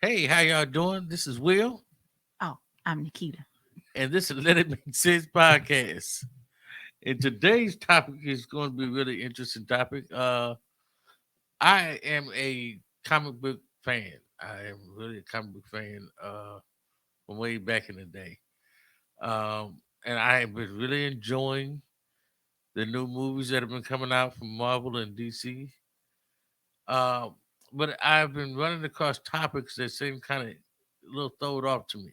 Hey, how y'all doing? This is Will, Oh, I'm Nikita. and this is Let It Make Sense podcast. And today's topic is going to be a really interesting topic. I am a comic book fan. I am really a comic book fan from way back in the day. And I have been really enjoying the new movies that have been coming out from Marvel and DC. Uh, but I've been running across topics that seem kind of a little thrown off to me.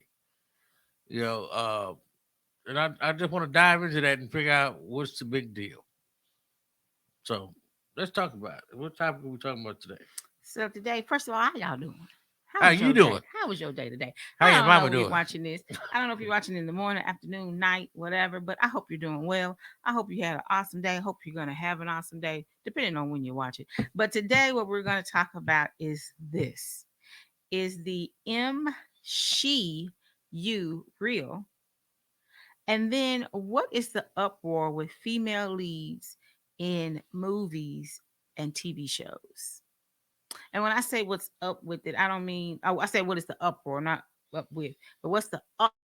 You know, and I just want to dive into that and figure out what's the big deal. So let's talk about it. What topic are we talking about today? So today, first of all, how y'all doing? How How was you your doing? day? How was your day today? How I your don't know mama when you're doing? watching this. I don't know if you're watching in the morning, afternoon, night, whatever, but I hope you're doing well. I hope you had an awesome day. I hope you're going to have an awesome day, depending on when you watch it. But today, what we're going to talk about is this. Is the she, you real? And then what is the uproar with female leads in movies and TV shows? And when I say what's up with it, I don't mean, I say what is the uproar, not up with, but what's the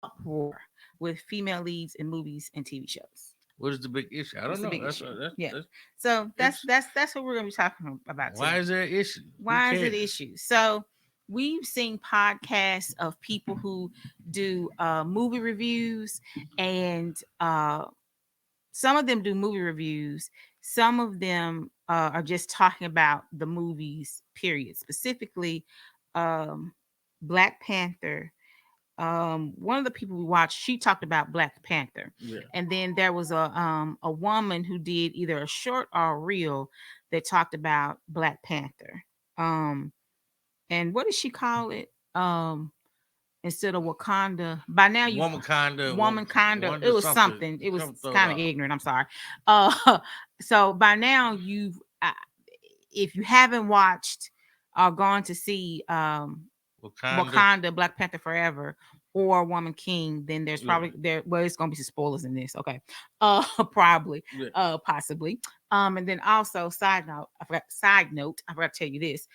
uproar with female leads in movies and TV shows? What is the big issue? I What's don't the know. big issue? Yeah. That's So that's interesting. that's that's what we're gonna be talking about Why today. is there an issue? Who Why is it cares? issue? So we've seen podcasts of people who do movie reviews, and some of them do movie reviews. Some of them are just talking about the movies, period. Specifically, um, Black Panther. One of the people we watched, she talked about Black Panther, Yeah. and then there was a woman who did either a short or a reel that talked about Black Panther. Um, and what did she call it? Instead of Wakanda. By now you Womankind, woman kind of, Wonder it was something. something. It was Something throwed kind of off. ignorant. I'm sorry. Uh, so by now if you haven't watched or gone to see Wakanda. Wakanda, Black Panther Forever, or Woman King, then there's Yeah. probably there. Well, it's gonna be some spoilers in this. Okay, probably, Yeah. possibly. And then also side note, I forgot to tell you this.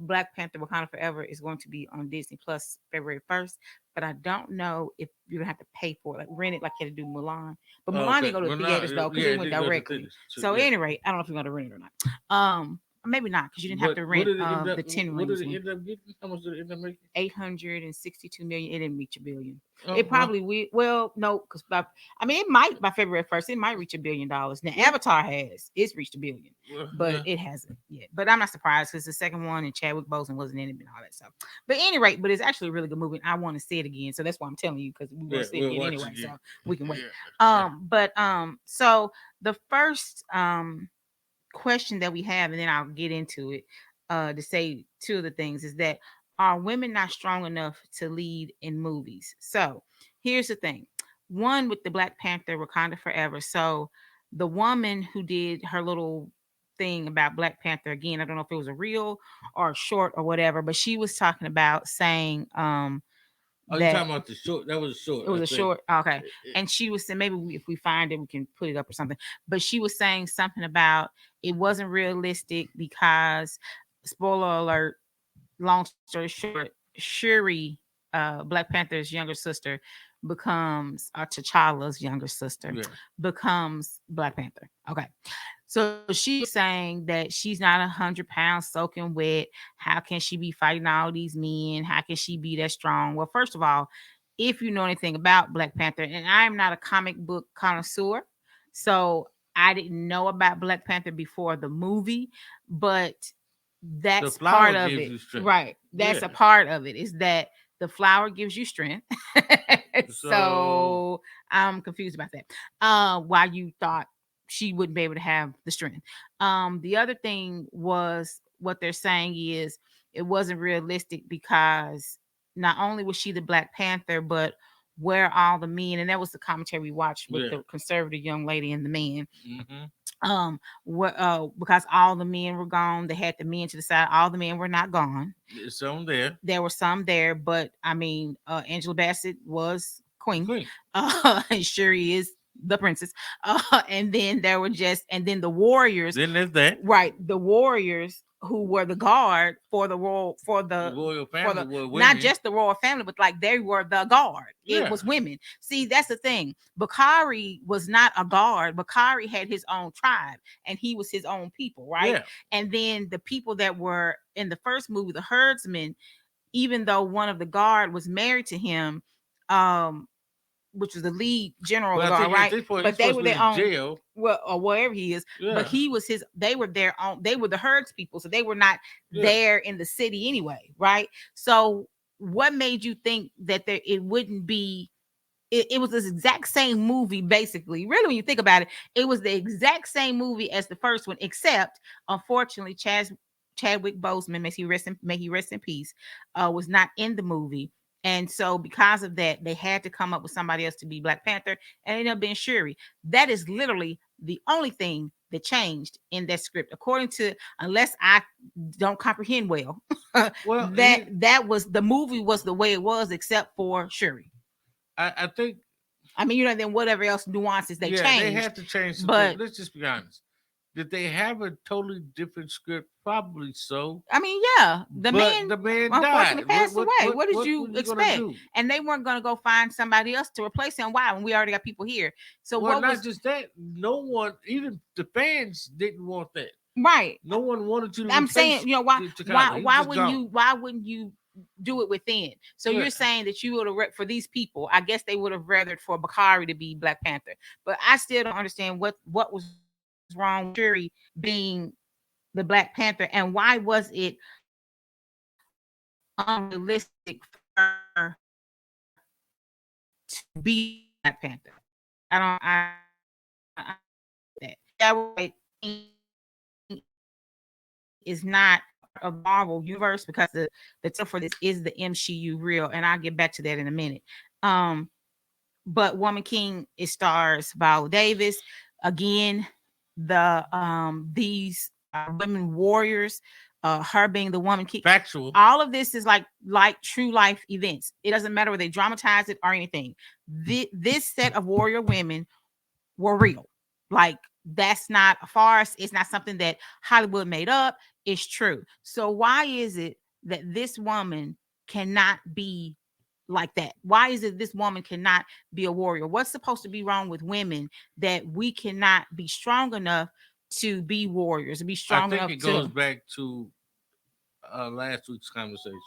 Black Panther Wakanda Forever is going to be on Disney Plus February 1st, but I don't know if you're gonna have to pay for it, like rent it, like you had to do Mulan. But Oh, Mulan okay. didn't go to Well, the no. theaters though, because Yeah, it it went did go to directly. theaters. So, So yeah. anyway, I don't know if you're gonna rent it or not. Maybe not, because you didn't have But to what rent did it end up? the Ten What did Rings it one. end up getting? How much did it end up making? 862 million. It didn't reach a billion. Oh It well. probably well, no, because I mean, it might by February 1st, it might reach $1 billion. Now Yeah. Avatar it's reached a billion, Well, but yeah. it hasn't yet. But I'm not surprised, because the second one and Chadwick Boseman wasn't in it and all that stuff. But any rate, but it's actually a really good movie. And I want to see it again, so that's why I'm telling you, because we want Yeah. to see it We'll again watch it anyway, so again. we can wait. Yeah. Yeah. So the first question that we have, and then I'll get into it, to say two of the things, is that are women not strong enough to lead in movies? So here's the thing. One, with the Black Panther Wakanda Forever. So the woman who did her little thing about Black Panther, again, I don't know if it was a reel or a short or whatever, but she was talking about saying Oh, you that talking about the short? That was a short, it was I a think. short. Okay. It- And she was saying, maybe if we find it, we can put it up or something. But she was saying something about it wasn't realistic because, spoiler alert, long story short, Shuri, Black Panther's younger sister, becomes T'Challa's younger sister, yeah. becomes Black Panther. Okay. So she was saying that she's not 100 pounds soaking wet. How can she be fighting all these men? How can she be that strong? Well, first of all, if you know anything about Black Panther, and I am not a comic book connoisseur, so I didn't know about Black Panther before the movie, but The that's flower part of gives it, you strength. right? That's Yeah. a part of it, is that the flower gives you strength. So So I'm confused about that. Why you thought she wouldn't be able to have the strength. The other thing was, what they're saying is it wasn't realistic because not only was she the Black Panther, but where all the men, and that was the commentary we watched with yeah. the conservative young lady and the man. Hmm. What Because all the men were gone, they had the men to the side. All the men were not gone. It's on there. There were some there, but I mean, Angela Bassett was The queen. queen. And Shuri is the princess. And then there were just, and then the warriors, Then there's that. right? The warriors who were the guard for the royal The royal for family the were not women. just the royal family, but like they were the guard. It Yeah. was women. See, that's the thing. Bakari was not a guard. Bakari had his own tribe and he was his own people, right? Yeah. And then the people that were in the first movie, the herdsmen, even though one of the guard was married to him, um, which was the lead general of Well, the I guard, think at right? this point he's But they supposed were to be their in own, jail. well, or wherever he is. But Yeah. he was his. They were their own. They were the herds people, so they were not Yeah. there in the city anyway, right? So, what made you think that there it wouldn't be? It was this exact same movie, basically. Really, when you think about it, it was the exact same movie as the first one, except unfortunately, Chadwick Boseman, may he rest in peace, was not in the movie. And so, because of that, they had to come up with somebody else to be Black Panther, and it ended up being Shuri. That is literally the only thing that changed in that script, according to, unless I don't comprehend well, Well, that was the movie was the way it was, except for Shuri. I think I mean, then whatever else nuances they they changed. had to change some but things. Let's just be honest. Did they have a totally different script? Probably so. I mean, yeah, the But man the man unfortunately died. passed away. What did What you were you gonna expect? do? And they weren't going to go find somebody else to replace him. Why? When we already got people here. So Well, what not was just that. No one, even the fans, didn't want that. right? No one wanted you to I'm replace saying, why T'Challa. He was just gone. why wouldn't you do it within? So Yeah. you're saying that you would have for these people, I guess they would have rathered for Bakari to be Black Panther. But I still don't understand what was wrong with Shuri being the Black Panther, and why was it unrealistic for her to be Black Panther? I that way is not a Marvel universe, because the title for this is the MCU real, and I'll get back to that in a minute. But Woman King, it stars Viola Davis again. These women warriors, her being the Woman King. Factual. All of this is like true life events. It doesn't matter whether they dramatize it or anything. This set of warrior women were real. Like, that's not a farce. It's not something that Hollywood made up. It's true. So why is it that this woman cannot be like that? Why is it this woman cannot be a warrior? What's supposed to be wrong with women that we cannot be strong enough to be warriors, to be I strong think enough it goes to? back to last week's conversation,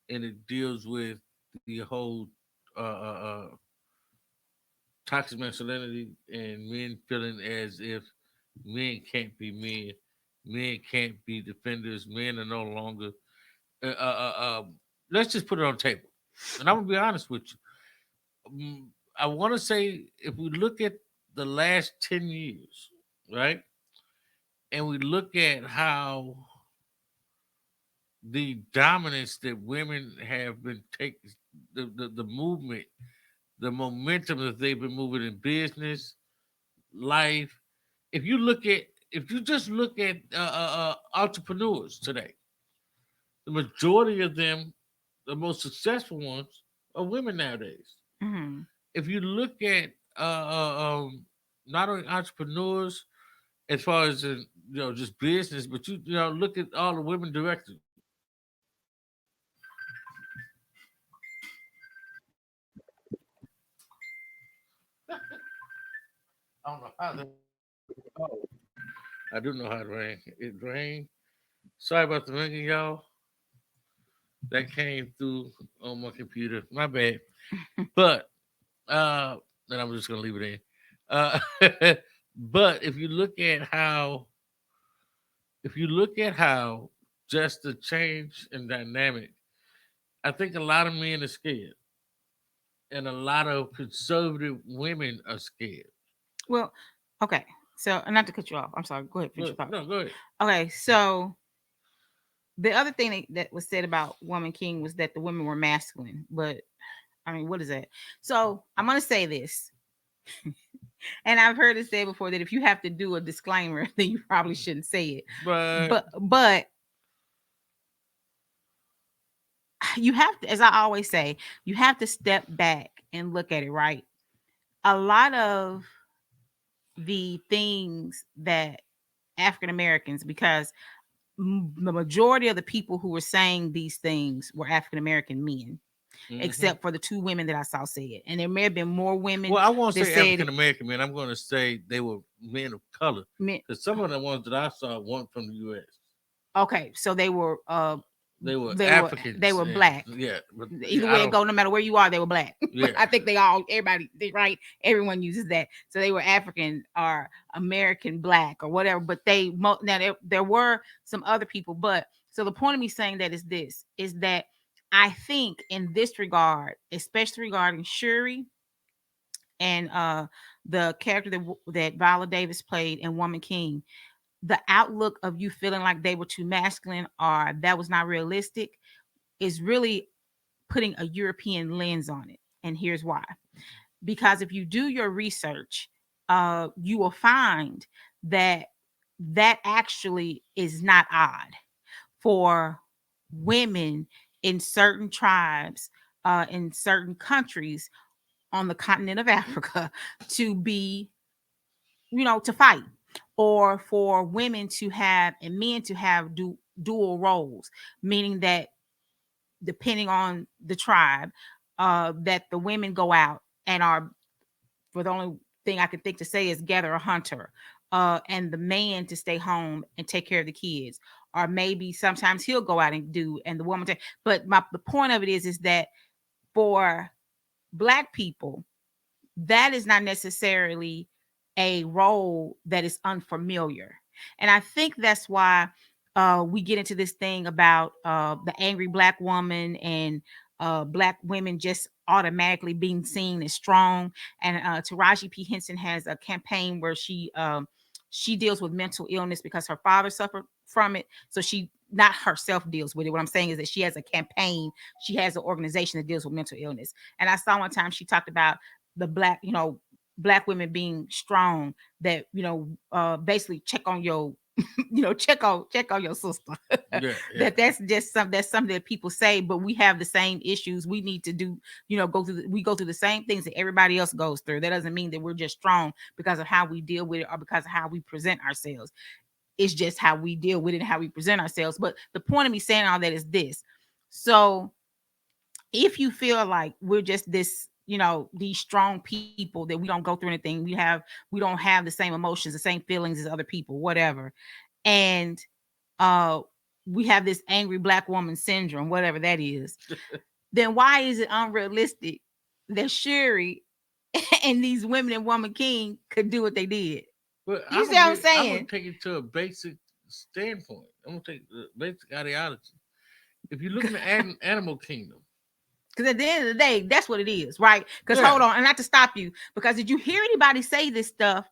and it deals with the whole toxic masculinity and men feeling as if men can't be men, men can't be defenders, men are no longer. Uh, uh, uh, um, let's just put it on the table, and I'm gonna be honest with you. I want to say if we look at the last 10 years, right, and we look at how the dominance that women have been taking, the movement, the momentum that they've been moving in business, life. If you just look at entrepreneurs today, the majority of them, the most successful ones, are women nowadays. Mm-hmm. If you look at not only entrepreneurs as far as just business, but look at all the women directors. I don't know how that. Oh, I do know how it rang. It rang. Sorry about the ringing, y'all. That came through on my computer. My bad. But uh, then I'm just gonna leave it in. Uh, but if you look at how just the change in dynamic, I think a lot of men are scared, and a lot of conservative women are scared. Well, okay. So, not to cut you off. I'm sorry. Go ahead, finish your thought. No, go ahead. Okay, so the other thing that was said about Woman King was that the women were masculine, but I mean, what is that? So I'm gonna say this, and I've heard it said before that if you have to do a disclaimer, then you probably shouldn't say it. But you have to, as I always say, you have to step back and look at it, right? A lot of the things that African Americans, because the majority of the people who were saying these things were African American men, except for the two women that I saw say it. And there may have been more women. Well, I won't that say said African American men. I'm going to say they were men of color men. because some of the ones that I saw weren't from the U.S. Okay, so they were Africans. they were black. Yeah, but Either way it go, no matter where you are, they were black. Yeah. I think everybody, right? Everyone uses that. So they were African or American black or whatever. But now there were some other people. But so the point of me saying that is that I think in this regard, especially regarding Shuri and the character that Viola Davis played in Woman King, the outlook of you feeling like they were too masculine or that was not realistic is really putting a European lens on it. And here's why. Because if you do your research, you will find that actually is not odd for women in certain tribes, in certain countries on the continent of Africa to be, to fight, or for women to have and men to have dual roles, meaning that depending on the tribe, that the women go out and are, for the only thing I could think to say is gather a hunter, and the man to stay home and take care of the kids, or maybe sometimes he'll go out and do, and the woman but the point of it is that for Black people, that is not necessarily a role that is unfamiliar. And I think that's why we get into this thing about the angry Black woman and Black women just automatically being seen as strong. And Taraji P. Henson has a campaign where she deals with mental illness because her father suffered from it. So she not herself deals with it. What I'm saying is that she has a campaign. She has an organization that deals with mental illness. And I saw one time she talked about the Black women being strong, that basically check on your check on your sister. That's just something that people say, but we have the same issues. We need to do, go through the same things that everybody else goes through. That doesn't mean that we're just strong because of how we deal with it or because of how we present ourselves. It's just how we deal with it and how we present ourselves. But the point of me saying all that is this. So if you feel like we're just this, these strong people, that we don't go through anything, we don't have the same emotions, the same feelings as other people, whatever, and we have this angry Black woman syndrome, whatever that is, then why is it unrealistic that Shuri and these women in Woman King could do what they did? But you see what I'm saying? I'm gonna take it to a basic standpoint. I'm gonna take the basic ideology. If you look in the animal kingdom, because at the end of the day, that's what it is, right? Because hold on, and not to stop you, because did you hear anybody say this stuff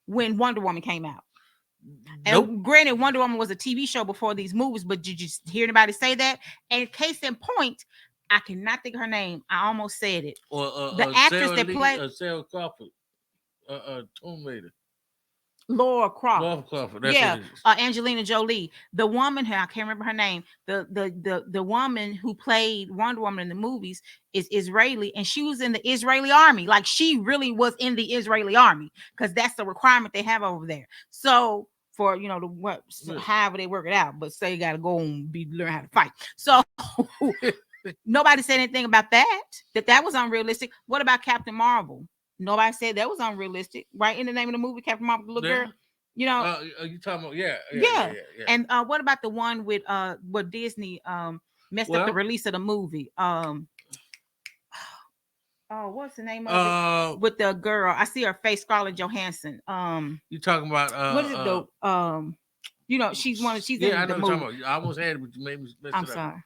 when Wonder Woman came out? Nope. And granted, Wonder Woman was a TV show before these movies, but did you hear anybody say that? And case in point, I cannot think of her name. I almost said it. The actress that played Sarah Crawford, Tomb Raider. Laura Crawford. That's yeah, Angelina Jolie. The woman, I can't remember her name. The woman who played Wonder Woman in the movies is Israeli, and she was in the Israeli army. Like, she really was in the Israeli army, because that's the requirement they have over there. So for however they work it out, but say you got to go and learn how to fight. So nobody said anything about that was unrealistic. What about Captain Marvel? Nobody said that was unrealistic, right? In the name of the movie, Captain Marvel, the little girl, you talking about yeah. And what about the one with what Disney messed up the release of the movie? What's the name of it? With the girl, I see her face, Scarlett Johansson. You talking about what is it though? She's in the movie. I almost had it, but you made me mess it up. I'm sorry.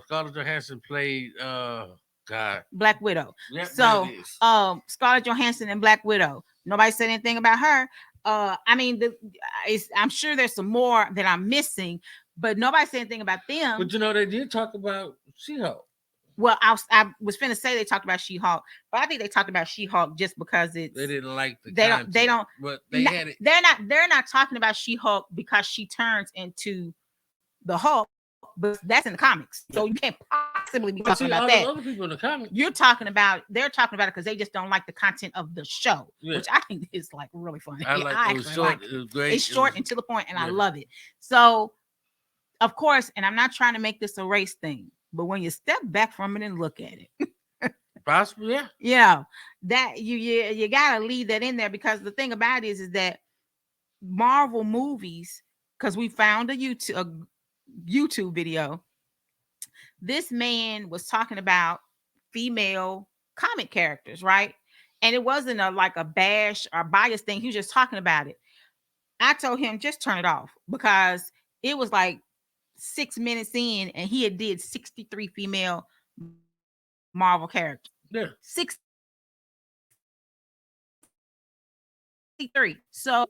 Scarlett Johansson played Black Widow. Yep, so Scarlett Johansson and Black Widow. Nobody said anything about her. I mean, I'm sure there's some more that I'm missing, but nobody said anything about them. But they did talk about She-Hulk. Well, I was finna say they talked about She-Hulk, but I think they talked about She-Hulk just because they didn't like the content. They don't. But they had it. They're not talking about She-Hulk because she turns into the Hulk, but that's in the comics, so you can't possibly be But talking see, about all that. those other people in the comments, They're talking about it because they just don't like the content of the show, Yeah. which I think is like really funny. I like I it was actually short. like it. It was great. It's It short was- and to the point, and I yeah. love it. So, of course, and I'm not trying to make this a race thing, but when you step back from it and look at it, Possibly, yeah. yeah, that you gotta leave that in there, because the thing about it is that Marvel movies, because we found a YouTube video. This man was talking about female comic characters, right? And it wasn't like a bash or bias thing. He was just talking about it. I told him just turn it off, because it was like 6 minutes in and he had did 63 female Marvel characters. Yeah. 63. So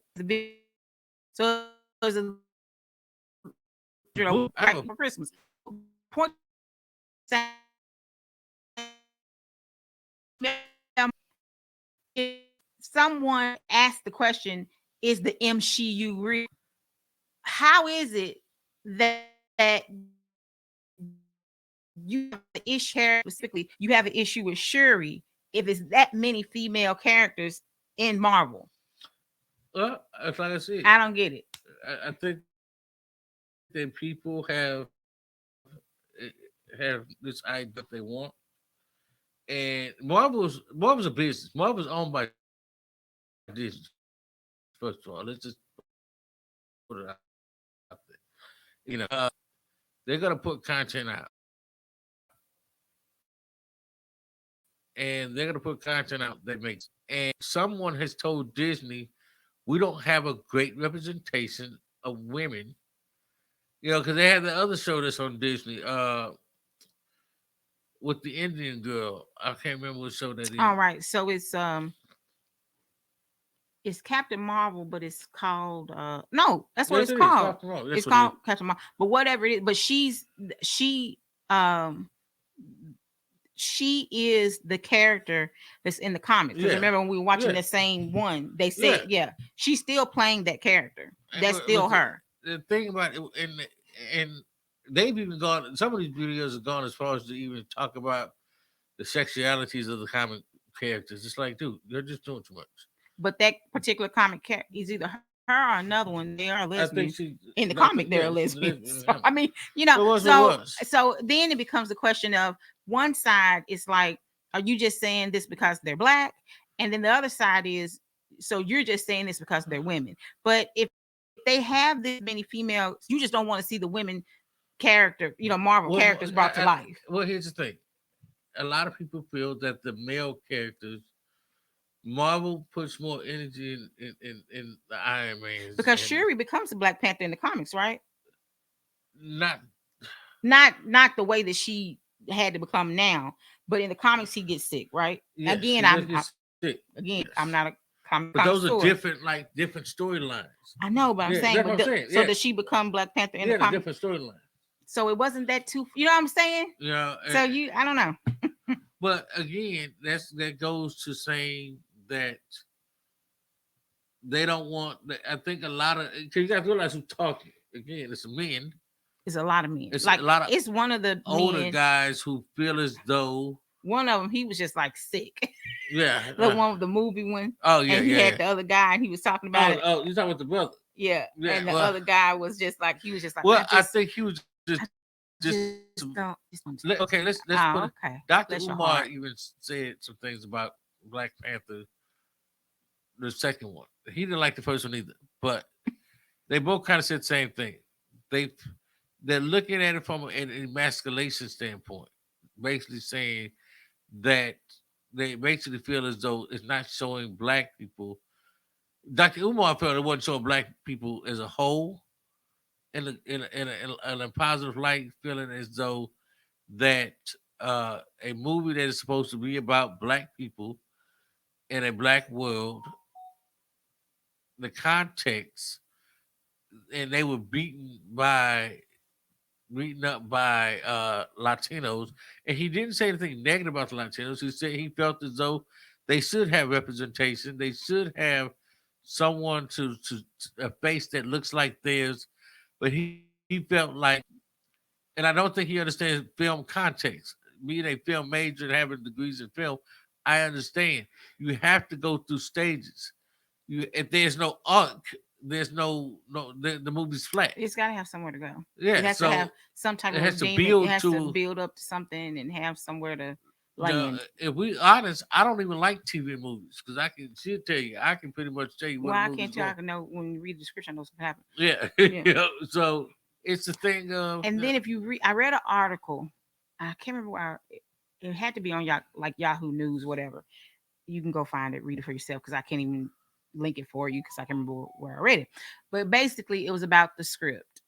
so it was a, right for Christmas. Point if someone asked the question, is the MCU real? How is it that you have the issue, specifically, you have an issue with Shuri if it's that many female characters in Marvel? Well, it's like I said, I don't get it. I think that people have this idea that they want, and Marvel's a business. Marvel's owned by Disney. First of all, let's just put it out there. They're gonna put content out, and they're gonna put content out that makes. And someone has told Disney, we don't have a great representation of women. Because they had the other show that's on Disney, with the Indian girl. I can't remember what show that is. All right, so it's Captain Marvel, but it's called no, that's what Yes, it's it is. called. Captain Marvel. That's It's what it called is. Captain Marvel, but whatever it is, but she is the character that's in the comics. Because Yeah. remember when we were watching Yeah. the same one, they said, yeah, she's still playing that character. And That's still her. The thing about it, and they've even gone. Some of these videos have gone as far as to even talk about the sexualities of the comic characters. It's like, dude, you're just doing too much. But that particular comic character is either her or another one. They are I lesbians. think In the comic, they're lesbians. So, I mean, so then it becomes a question of one side is like, are you just saying this because they're black? And then the other side is, so you're just saying this because they're women. But if they have this many females, you just don't want to see the women character, Marvel characters brought to life. Well, here's the thing. A lot of people feel that the male characters, Marvel puts more energy in the Iron Man. Because Shuri becomes a Black Panther in the comics, right? Not the way that she had to become now, but in the comics he gets sick, right? Yes, Again, I'm not a comic. But those are different storylines. I know, but I'm saying, so does she become Black Panther in the comics? Different storyline. So it wasn't that too, you know what I'm saying? Yeah. So I don't know. But again, that goes to saying that they don't want. I think a lot of, because you got to realize who's talking. Again, it's men. It's a lot of men. It's like a lot of it's one of the older guys who feel as though one of them, he was just like sick. Yeah. The one with the movie one. Oh yeah. And he had the other guy, and he was talking about it. Oh, you talking about the brother? Yeah. And the other guy was just like, he was just like. Well, I think he was just. Okay, let's put it. Okay. Dr. Umar even said some things about Black Panther, the second one. He didn't like the first one either, but they both kind of said the same thing. They're looking at it from an emasculation standpoint, basically saying that they basically feel as though it's not showing Black people. Dr. Umar felt it wasn't showing Black people as a whole in a positive light, feeling as though that a movie that is supposed to be about Black people in a Black world, the context, and they were beaten up by Latinos, and he didn't say anything negative about the Latinos. He said he felt as though they should have representation. They should have someone a face that looks like theirs, but he felt like and I don't think he understands film context. Being a film major and having degrees in film, I understand you have to go through stages. You if there's no arc, there's the movie's flat. It's got to have somewhere to go. It Yeah, has to have so some type it of has to redeeming. It build has to to build up to something and have somewhere to the. land. If we honest, I don't even like TV movies because she'll tell you, I can pretty much tell you where Well, the I movie's can't tell. I going. can know when you read the description. I know what's gonna happen. Yeah, Yeah. so it's the thing of And then if you read, I read an article. I can't remember where it had to be on like Yahoo News, whatever. You can go find it, read it for yourself because I can't even link it for you because I can remember where I read it. But basically, it was about the script.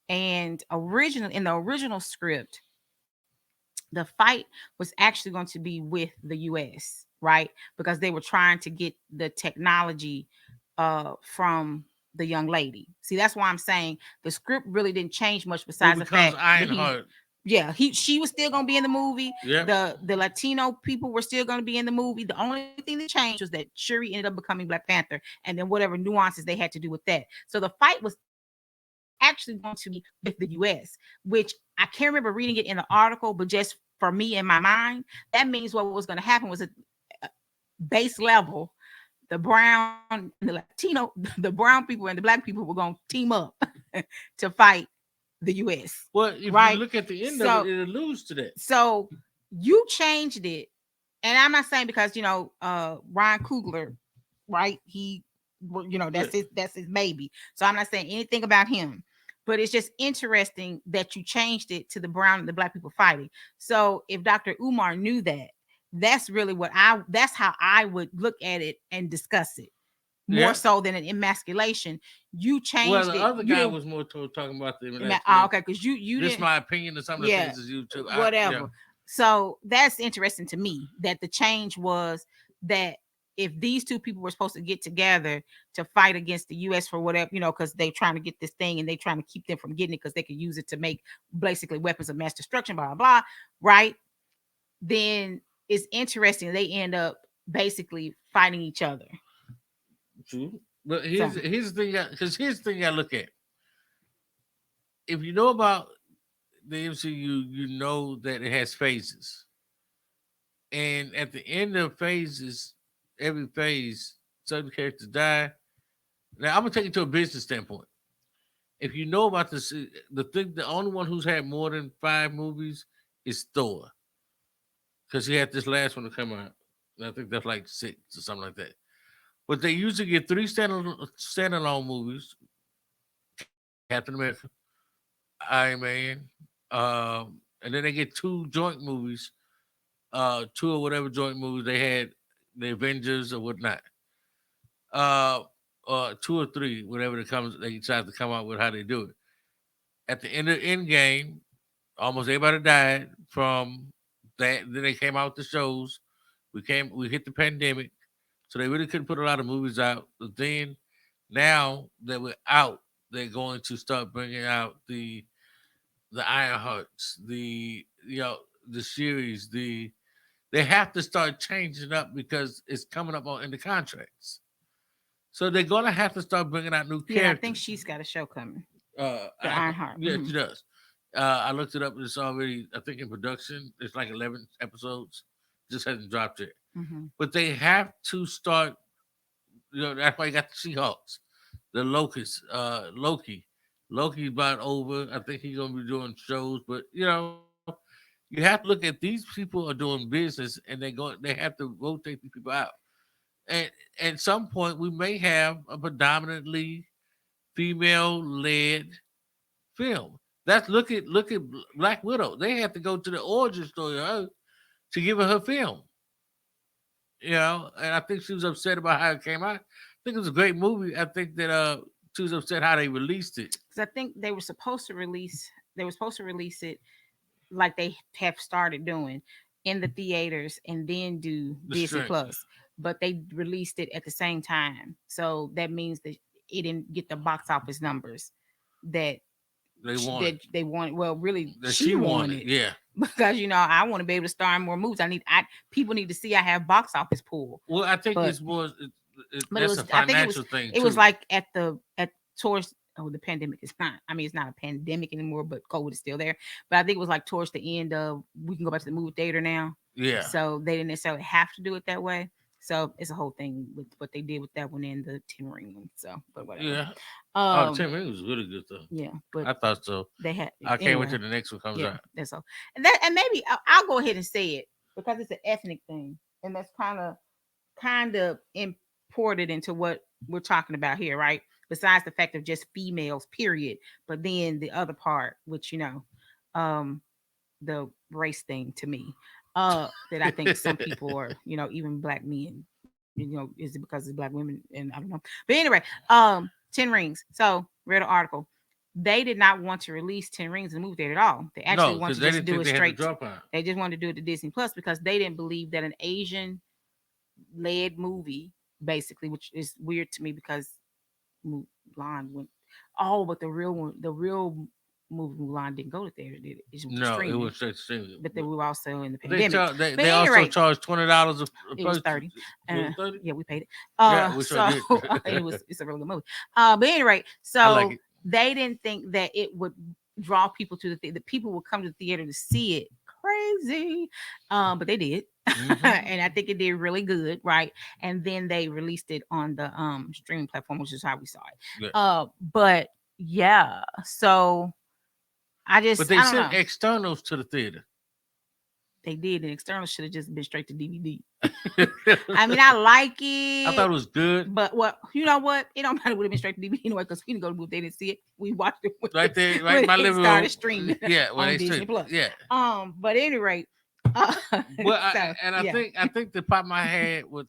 And in the original script, the fight was actually going to be with the US, right? Because they were trying to get the technology from the young lady. See, that's why I'm saying the script really didn't change much who besides the becomes fact that Ironheart. she was still gonna be in the movie. Yeah, The Latino people were still gonna be in the movie. The only thing that changed was that Shuri ended up becoming Black Panther, and then whatever nuances they had to do with that. So the fight was actually going to be with the US, which I can't remember reading it in the article, but just for me in my mind, that means what was going to happen was a base level. The brown and the Latino, the brown people and the Black people were going to team up to fight the US. well, if right? you look at the end So- of it, it alludes to that. So you changed it, and I'm not saying because Ryan Coogler, right? That's his baby. So I'm not saying anything about him, but it's just interesting that you changed it to the brown and the Black people fighting. So if Dr. Umar knew that, that's really that's how I would look at it and discuss it. More Yeah. so than an emasculation. You changed Well, the it. other You guy didn't- was more talking about the okay, because you This didn't my opinion, and some of the Yeah, things is you too. whatever. So that's interesting to me that the change was that if these two people were supposed to get together to fight against the US for whatever, because they're trying to get this thing and they're trying to keep them from getting it because they could use it to make basically weapons of mass destruction, blah, blah, blah, right? Then it's interesting. They end up basically fighting each other. True. But here's the thing, because here's the thing I look at. If you know about the MCU, you know that it has phases. And at the end of phases, every phase, certain characters die. Now I'm gonna take it to a business standpoint. If you know about this, the only one who's had more than 5 movies is Thor, because he had this last one to come out. And I think that's like 6 or something like that. But they usually get 3 standalone movies: Captain America, Iron Man, and then they get 2 joint movies, 2 or whatever joint movies they had, the Avengers or whatnot. Uh, 2 or 3, whatever they decide to come out with how they do it. At the end of Endgame, almost everybody died from that. Then they came out with the shows. We hit the pandemic, so they really couldn't put a lot of movies out. But then, now that we're out, they're going to start bringing out the Ironhearts, the series. They have to start changing up because it's coming up in the contracts. So they're gonna have to start bringing out new characters. Yeah, I think she's got a show coming. The Ironheart. Yeah, Mhm. she does. I looked it up. It's already, I think, in production. It's like 11 episodes. Just hasn't dropped yet. Mhm. But they have to start. That's why you got the Seahawks, the Locusts, Loki. Loki's about over. I think he's gonna be doing shows, but you have to look at these people are doing business, and they have to rotate these people out. And at some point, we may have a predominantly female-led film. Look at Black Widow. They had to go to the origin story of her to give her film. And I think she was upset about how it came out. I think it was a great movie. I think that she was upset how they released it. Because I think they were supposed to release it like they have started doing in the theaters and then do The Disney strength. Plus, but they released it at the same time. So that means that it didn't get the box office numbers that They wanted. that they wanted. Well, really, That she wanted. Yeah. Because I want to be able to star in more movies. People need to see I have box office pull. Well, I think But- it's more. But That's a financial thing. It was too. like towards oh, the pandemic is not. I mean, it's not a pandemic anymore, but COVID is still there. But I think it was like towards the end of we can go back to the movie theater now. Yeah. So they didn't necessarily have to do it that way. So it's a whole thing with what they did with that one and the Ten Ring one. So, but whatever. Yeah. Um, Ten Ring was really good though. yeah, I but thought so. they had. I can't wait anyway, till the next one comes yeah, out. that's all. And maybe I'll go ahead and say it because it's an ethnic thing, and that's kind of imported into what we're talking about here, right? Besides the fact of just females, period. But then the other part, which the race thing to me, that I think some people are, even black men, is it because it's black women? And I don't know. But anyway, 10 Rings. So read an article. They did not want to release 10 Rings in the movie theater at all. They actually wanted to just do it straight. They just wanted to do it to Disney Plus because they didn't believe that an Asian led movie, basically, which is weird to me because Mulan went. Oh, but the real movie Mulan didn't go to theater, did it? It was straight streaming. But they were also in the pandemic. They also charged $20 It was 30. 30? Yeah, we paid it. Yeah, we sure did. It's a really good movie. But anyway, so like they didn't think that it would draw people to the theater. The people would come to the theater to see it. Crazy. But they did. Mm-hmm. And I think it did really good, right? And then they released it on the streaming platform, which is how we saw it. Yeah. But yeah, so but they sent externals to the theater. They did, and externals should have just been straight to DVD. I mean, I like it. I thought it was good, but you know what? It don't matter. Would have been straight to DVD anyway because we didn't go to the movie. They didn't see it. We watched it right there, right. My living room started streaming. Yeah, when on they Disney Plus. Yeah. But at any rate, I think the part my head with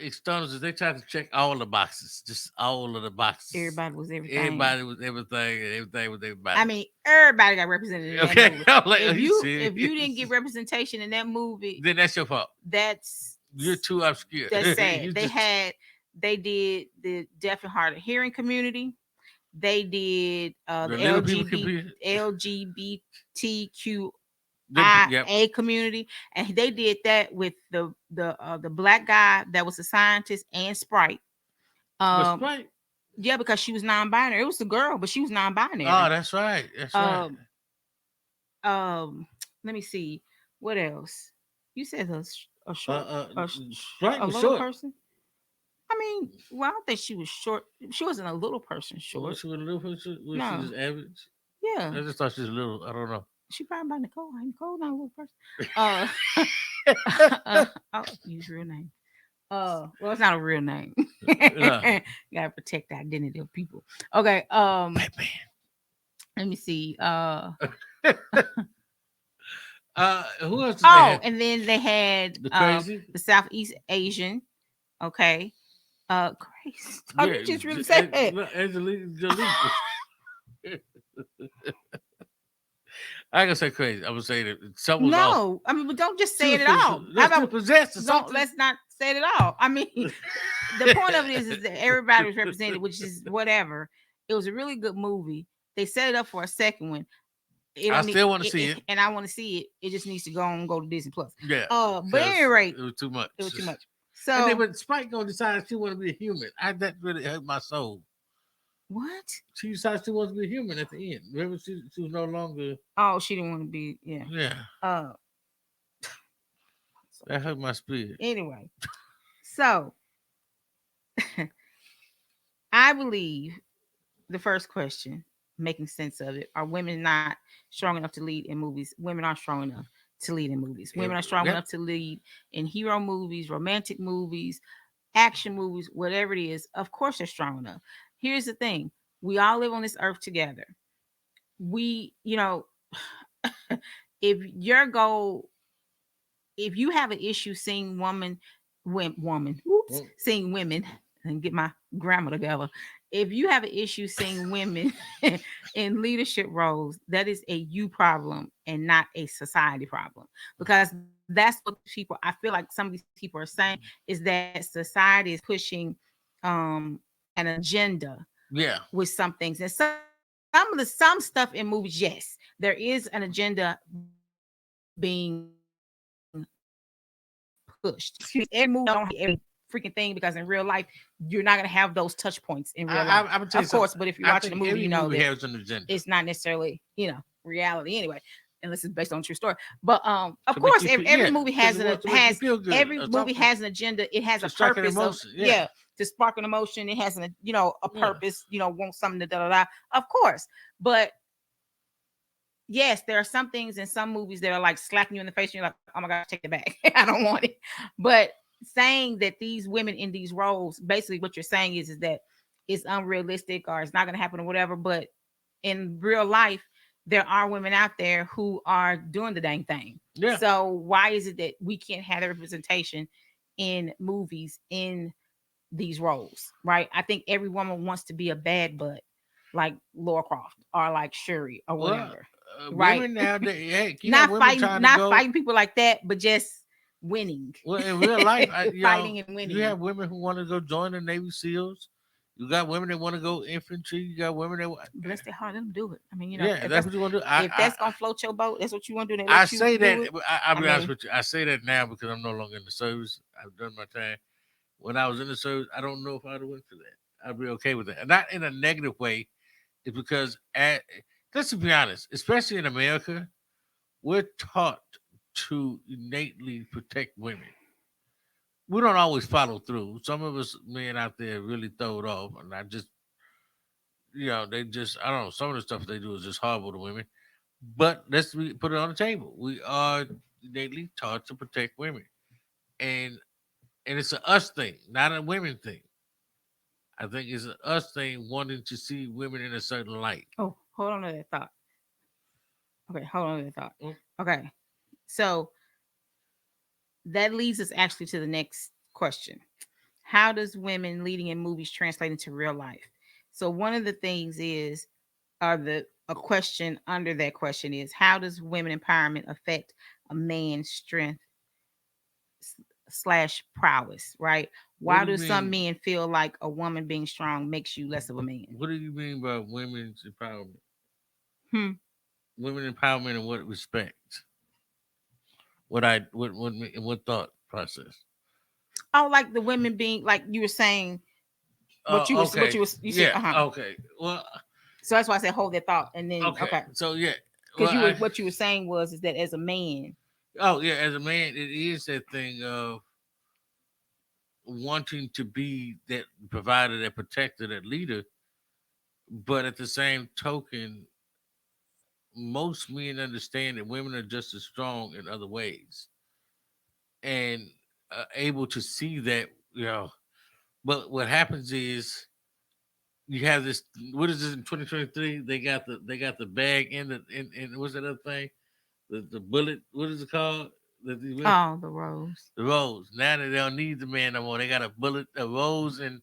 externals is they tried to check all the boxes, just all of the boxes. Everybody was everything. Everybody was everything, and everything was everybody. I mean, everybody got represented in that movie. Like, if you didn't get representation in that movie, then that's your fault. You're too obscure. That's sad. They did the deaf and hard of hearing community. They did the LGBTQ a community, and they did that with the black guy that was a scientist and Sprite. Sprite? Yeah, because she was non-binary. It was a girl, but she was non-binary. Oh, that's right. That's right. Let me see what else. You said a short, Sprite a was little short. person. I mean, well, I don't think she was short. She wasn't a little person short. Was she a little person? Was she just average? Yeah. I just thought she was little. I don't know. She probably by Nicole. Nicole not a little person. I'll use real name. Well, it's not a real name. Gotta protect the identity of people. Okay. Let me see. Who else? And then they had the Southeast Asian. Okay. Grace. You just really said that. Angelina Jolie. I ain't gonna say crazy. I'm gonna say that someone. No, I mean, but don't just say it at all. Let's not say it at all. I mean, the point of it is that everybody was represented, which is whatever. It was a really good movie. They set it up for a second one. I still want to see it, and I want to see it. It just needs to go to Disney Plus. Yeah. But at any rate, it was too much. So, and then when Spike gonna decide she want to be a human, that really hurt my soul. What? She decided she wants to be a human at the end. Remember, she was no longer. Oh, she didn't want to be. Yeah. Yeah. That hurt my spirit. Anyway, so I believe the first question, making sense of it, are women not strong enough to lead in movies? Women are strong enough to lead in movies. Women are strong enough to lead in hero movies, romantic movies, action movies, whatever it is. Of course, they're strong enough. Here's the thing. We all live on this earth together. If your goal, if you have an issue seeing seeing women, and get my grammar together. If you have an issue seeing women in leadership roles, that is a you problem and not a society problem. Because that's what I feel like some of these people are saying is that society is pushing an agenda with some things. And some stuff in movies, yes, there is an agenda being pushed. Every movie, freaking thing because in real life you're not going to have those touch points in real I'm life, gonna tell you of course. something. But if you're I watching a think movie, every you know movie that has an agenda it's not necessarily reality anyway, unless it's based on a true story. But of to make course, you every, feel, every yeah, movie because has it wants to make you feel good every or movie something has an agenda. It has to a strike an purpose of emotion. Yeah, to spark an emotion. It has a a yeah. purpose. Want something to da da da. Of course, but yes, there are some things in some movies that are like slapping you in the face. And you're like, oh my gosh, take it back. I don't want it. But saying that these women in these roles, basically what you're saying is that it's unrealistic or it's not going to happen or whatever. But in real life, there are women out there who are doing the dang thing. Yeah. So why is it that we can't have the representation in movies in these roles, right? I think every woman wants to be a bad butt, like Laura Croft or like Shuri or Well, whatever, right? women nowadays, heck, you got Not women fighting, trying to not go. fighting people like that, but just winning. Well, in real life, Fighting and you winning. have women who want to go join the Navy SEALs. You got women that want to go infantry. You got women that Bless their heart, let them do it. I mean, yeah, if that's what you want to do. that's gonna float your boat, that's what you want to do. They I let you say that. do it. I'll I be honest mean, with you. I say that now because I'm no longer in the service. I've done my time. When I was in the service, I don't know if I'd have went for that. I'd be okay with that, and not in a negative way. It's because let's be honest, especially in America, we're taught to innately protect women. We don't always follow through. Some of us men out there really throw it off, and I just, they just, I don't know. Some of the stuff they do is just horrible to women. But put it on the table. We are innately taught to protect women, and it's a us thing, not a women thing. I think it's a us thing wanting to see women in a certain light. oh, hold on to that thought. Okay, hold on to that thought. Mm. Okay, so that leads us actually to the next question. How does women leading in movies translate into real life? So one of the things is, or the a question under that question is, how does women empowerment affect a man's strength slash prowess, right? What Why do you do some mean? men feel like a woman being strong makes you less of a man? What do you mean by women's empowerment? Hmm. Women empowerment in what respect? What thought process? Oh, like the women being like you were saying, what Okay. you said, Yeah. Okay. Well. So that's why I said hold that thought, and then Okay. okay, So yeah. because Well, what you were saying was is that as a man, oh yeah, as a man, it is that thing of wanting to be that provider, that protector, that leader. But at the same token, most men understand that women are just as strong in other ways and able to see that. But what happens is you have this. What is this in 2023? They got the bag in what's that other thing? The bullet. What is it called? oh, the rose. The rose. Now they don't need the man no more. They got a rose, and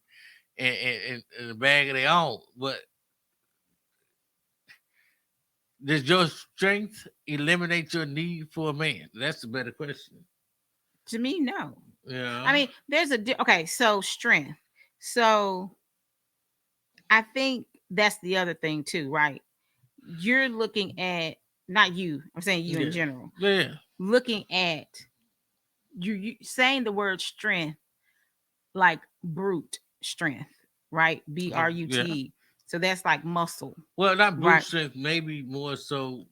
a bag of their own. But does your strength eliminate your need for a man? That's the better question. To me, no. Yeah. I mean, there's okay. So strength. So I think that's the other thing too, right? You're looking at not you. I'm saying you in Yeah. general. Yeah. Looking at you saying the word strength like brute strength, right? Brute. Yeah. So that's like muscle, Well, not brute right? strength. Maybe more so.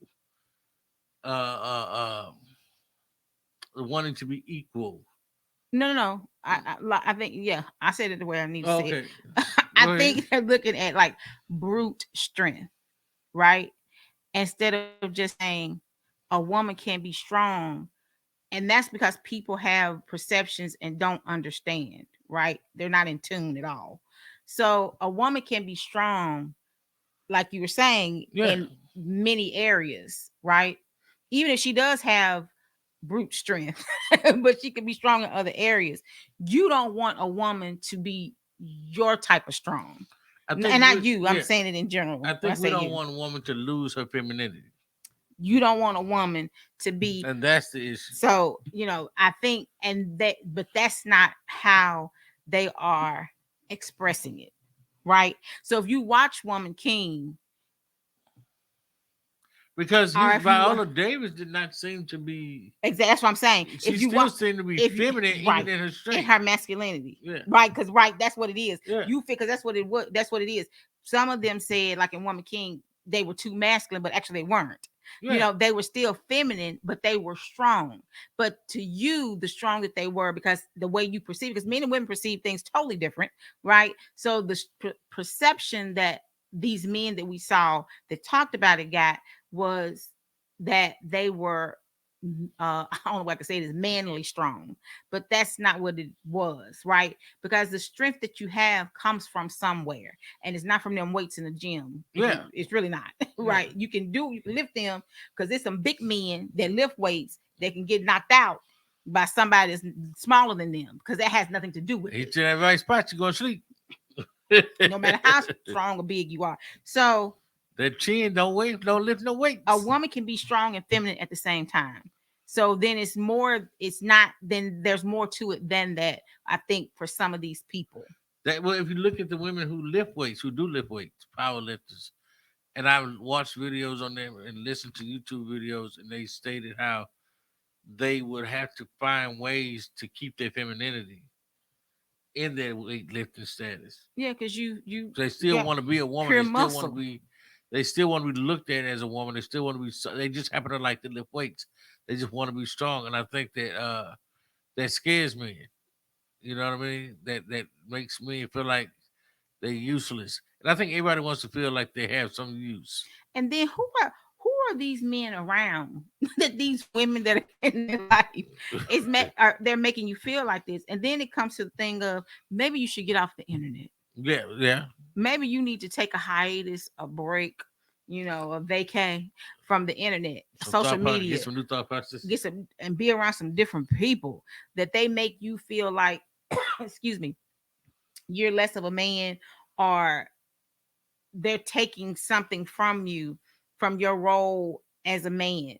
Uh. Wanting to be equal. No, no, no. I think yeah, I said it the way I need to Oh, say it. okay. I Go ahead. think they're looking at like brute strength, right? Instead of just saying a woman can be strong, and that's because people have perceptions and don't understand, right? They're not in tune at all. So a woman can be strong, like you were saying, Yeah. in many areas, right? Even if she does have brute strength, but she can be strong in other areas. You don't want a woman to be your type of strong. I And think not we. you, I'm Yeah. saying it in general. I When I think we say don't you, want a woman to lose her femininity, you don't want a woman to be. and that's the issue. So, I think, but that's not how they are expressing it, right? So if you watch Woman King, Because or if you Viola Davis did not seem to be. exactly, that's what I'm saying. She If you still want, seemed to be if you feminine, even right in her in strength. her masculinity, Yeah, right? Because that's what it is. yeah, You feel because that's what it was. That's what it is. Some of them said, like in Woman King, they were too masculine, but actually they weren't. You yeah. know, they were still feminine, but they were strong. But to you, the strong that they were, because the way you perceive, because men and women perceive things totally different, right? So the perception that these men that we saw that talked about it got was that they were I don't know what I can say it is manly strong, but that's not what it was, right? Because the strength that you have comes from somewhere, and it's not from them weights in the gym. Yeah. It's really not, right? Yeah. You can lift them because there's some big men that lift weights that can get knocked out by somebody that's smaller than them because that has nothing to do with Hit it. you in that right spot, you're gonna sleep. No matter how strong or big you are. So that chin don't lift no weights. a woman can be strong and feminine at the same time. So then it's not, then there's more to it than that, I think, for some of these people. That well, if you look at the women who lift weights, who do lift weights, power lifters, and I watched videos on them and listened to YouTube videos, and they stated how they would have to find ways to keep their femininity in their weightlifting status. Yeah, because you They still got want to be a woman. pure They still want to muscle. be. They still want to be looked at as a woman. They still want to be. They just happen to like to lift weights. They just want to be strong, and I think that that scares me. You know what I mean? That makes me feel like they're useless, and I think everybody wants to feel like they have some use. And then who are these men around that these women that are in their life are they're making you feel like this? And then it comes to the thing of maybe you should get off the internet. Yeah, yeah. Maybe you need to take a hiatus, a break, a vacay from the internet, Some social media, get some new thought process. get some and be around some different people that they make you feel like, excuse me, you're less of a man, or they're taking something from you, from your role as a man.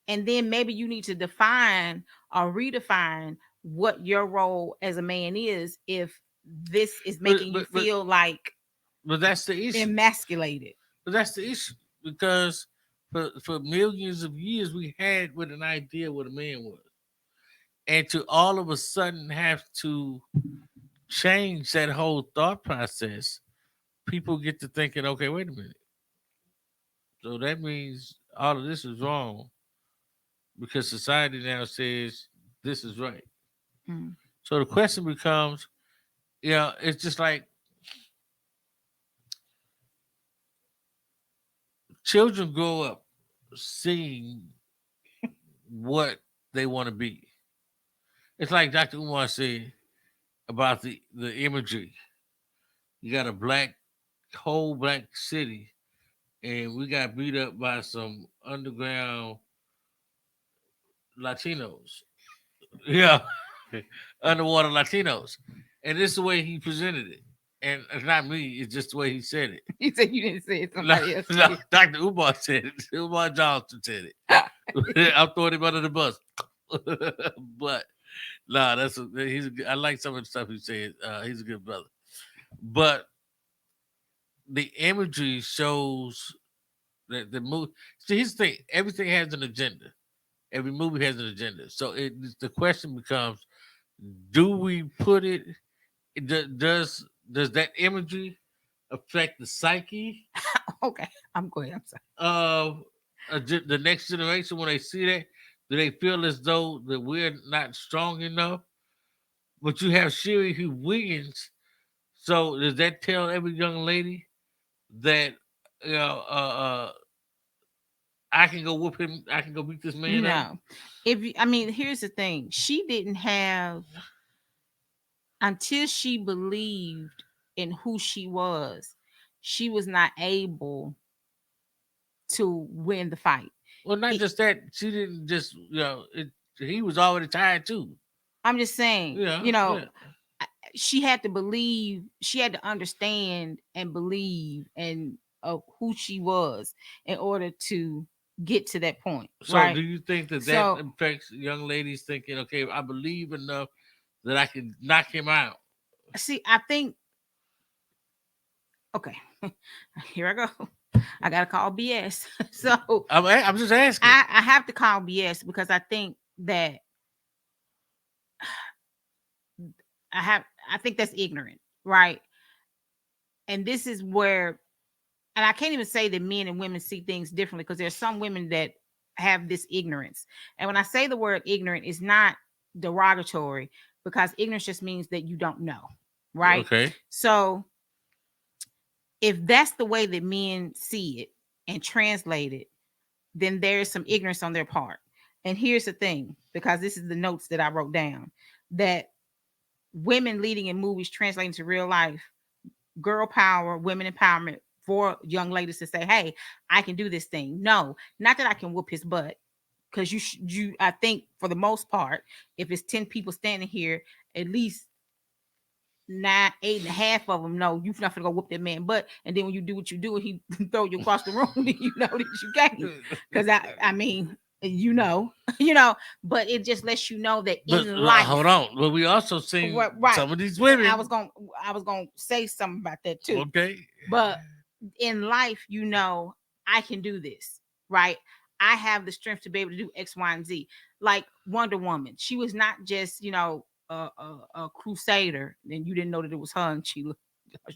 And then maybe you need to define or redefine what your role as a man is if this is making you feel like but that's the issue. emasculated. But that's the issue because for millions of years we had with an idea what a man was, and to all of a sudden have to change that whole thought process, people get to thinking, okay, wait a minute. So that means all of this is wrong because society now says this is right. Mm. So the question becomes, it's just like children grow up seeing what they want to be. It's like Dr. Umar said about the imagery. You got a whole black city, and we got beat up by some underground Latinos. Yeah, underwater Latinos, and this is the way he presented it. And it's not me; it's just the way he said it. You said you didn't say it, somebody else did. Dr. Umar said it. Umar Johnson said it. I'm throwing him under the bus. But nah, I like some of the stuff he said. He's a good brother. But the imagery shows that the movie. See, here's the thing: everything has an agenda. Every movie has an agenda. So the question becomes: do we put it? Does that imagery affect the psyche Okay, I'm going. I'm sorry. of the next generation when they see that? Do they feel as though that we're not strong enough? But you have Shiri who wins. So does that tell every young lady that you know I can go whoop him? I can go beat this man up. No, I mean, here's the thing: she didn't have, until she believed in who she was not able to win the fight. Well, not just that. She didn't just he was already tired too. I'm just saying, Yeah. she had to believe, she had to understand and believe and of who she was in order to get to that point. So right? do you think that affects young ladies thinking, okay, I believe enough that I can knock him out? See, I think Okay, here I go. I gotta call BS. So I'm just asking. I have to call BS because I think that I think that's ignorant, right? And this is where, and I can't even say that men and women see things differently because there's some women that have this ignorance. And when I say the word ignorant, it's not derogatory because ignorance just means that you don't know, right? Okay. So if that's the way that men see it and translate it, then there's some ignorance on their part. And here's the thing, because this is the notes that I wrote down, that women leading in movies translating to real life, girl power, women empowerment for young ladies to say, "Hey, I can do this thing." No, not that I can whoop his butt, because I think for the most part, if it's 10 people standing here, at least nine, eight and a half of them know you're not gonna go whoop that man butt. And then when you do what you do and he throw you across the room, then you know that you can't. Because I mean, you know, you know, but it just lets you know that But in life. hold on. But we also seen Right. some of these women. I was gonna say something about that too. Okay. But in life, you know, I can do this, right? I have the strength to be able to do X, Y, and Z. Like Wonder Woman, she was not just, you know, a crusader, and you didn't know that it was her, and she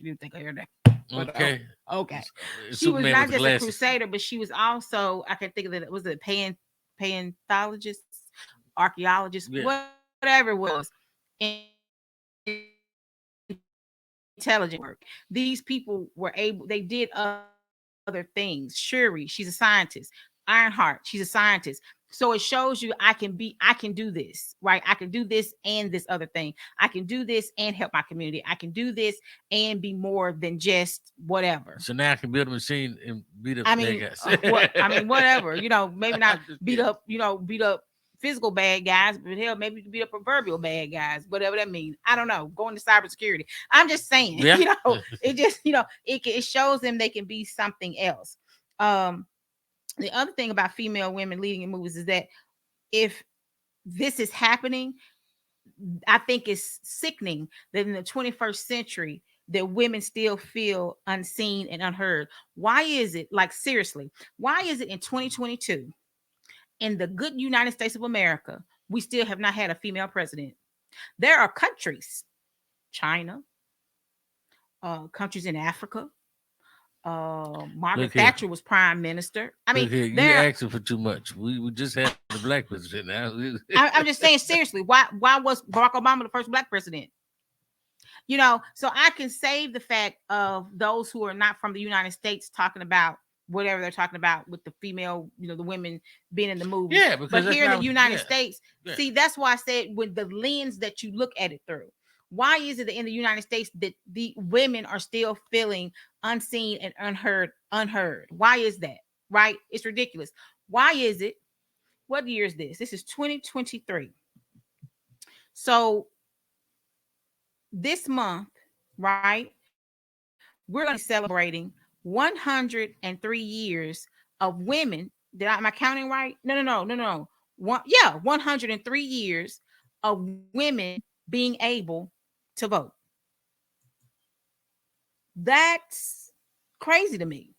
didn't think of her name. Okay. Okay. She was Superman not with just a glasses. crusader, but she was also, I can think of it, was it paleontologist, archaeologist, Yeah. whatever it was. And intelligent work. These people were able, they did other things. Shuri, she's a scientist. Ironheart, she's a scientist. So it shows you I can do this, right? I can do this and this other thing. I can do this and help my community. I can do this and be more than just whatever. So now I can build a machine and beat up I bad mean, guys. whatever. You know, maybe not I'm just beat kidding. up, beat up physical bad guys, but hell, maybe beat up proverbial bad guys, whatever that means. I don't know. Going to cybersecurity. I'm just saying, Yeah. it just, it shows them they can be something else. The other thing about female women leading in movies is that if this is happening, I think it's sickening that in the 21st century that women still feel unseen and unheard. Why is it, like, seriously, why is it in 2022 in the good United States of America we still have not had a female president? There are countries, China, countries in Africa. Margaret Thatcher was prime minister. I mean, you asking for too much. We just had the black president now. I'm just saying, seriously, why was Barack Obama the first black president? So I can save the fact of those who are not from the United States talking about whatever they're talking about with the female, the women being in the movie. Yeah, but here in the United yeah, States, see, that's why I said with the lens that you look at it through. Why is it that in the United States that the women are still feeling unseen and unheard? Why is that? Right? It's ridiculous. Why is it? What year is this? This is 2023. So this month, right, we're going to be celebrating 103 years of women. Am I counting right? No. 103 years of women being able to vote. That's crazy to me.